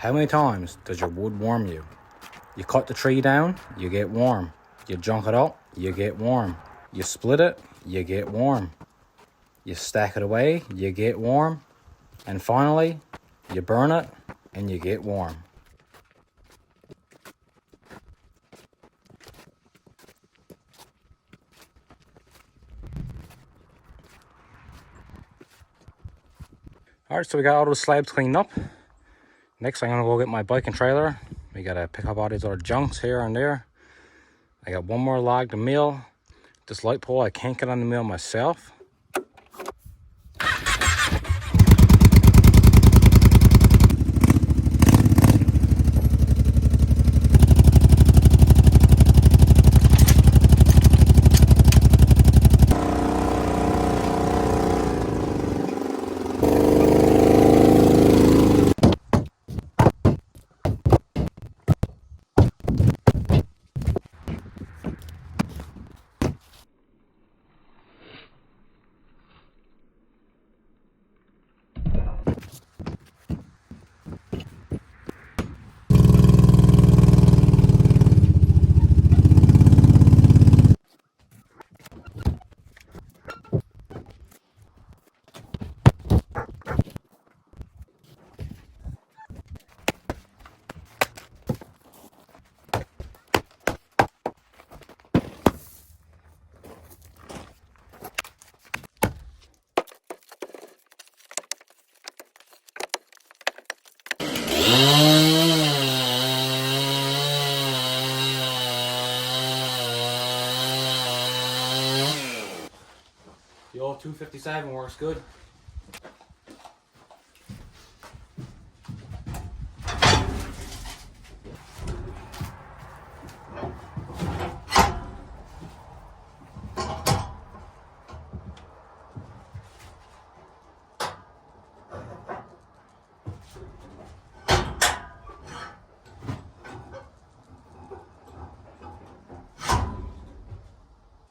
How many times does your wood warm you? You cut the tree down, you get warm. You junk it up, you get warm. You split it, you get warm. You stack it away, you get warm. And finally, you burn it and you get warm. Alright, so we got all those slabs cleaned up. Next, I'm gonna go get my bike and trailer. We gotta pick up all these other junks here and there. I got one more log to mill. This light pole, I can't get on the mill myself. The old 257 works good.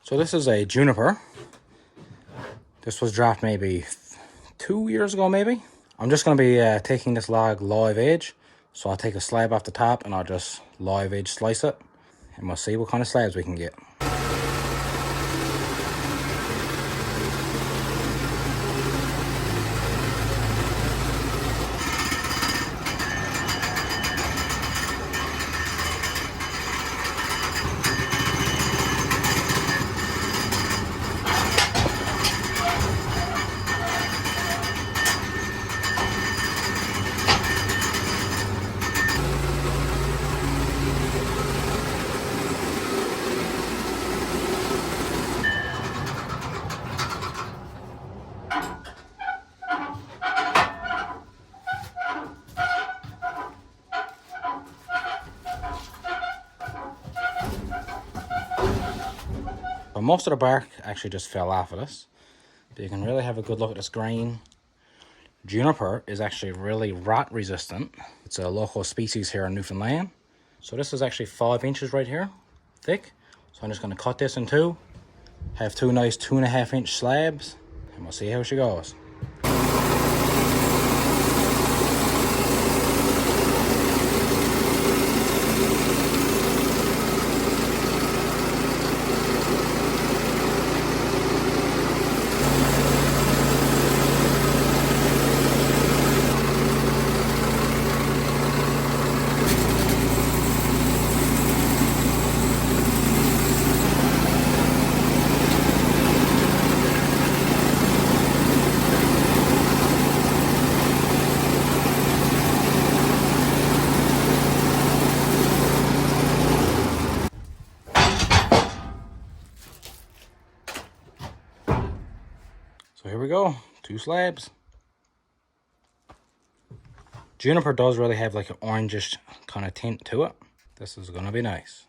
So this is a juniper. This was dropped maybe 2 years ago, maybe. I'm just going to be taking this log live edge. So I'll take a slab off the top and I'll just live edge slice it. And we'll see what kind of slabs we can get. But most of the bark actually just fell off of this. But you can really have a good look at this grain. Juniper is actually really rot resistant. It's a local species here in Newfoundland. So this is actually 5 inches right here, thick. So I'm just gonna cut this in two. Have two nice 2.5 inch slabs. And we'll see how she goes. So here we go, 2 slabs. Juniper does really have like an orangish kind of tint to it. This is gonna be nice.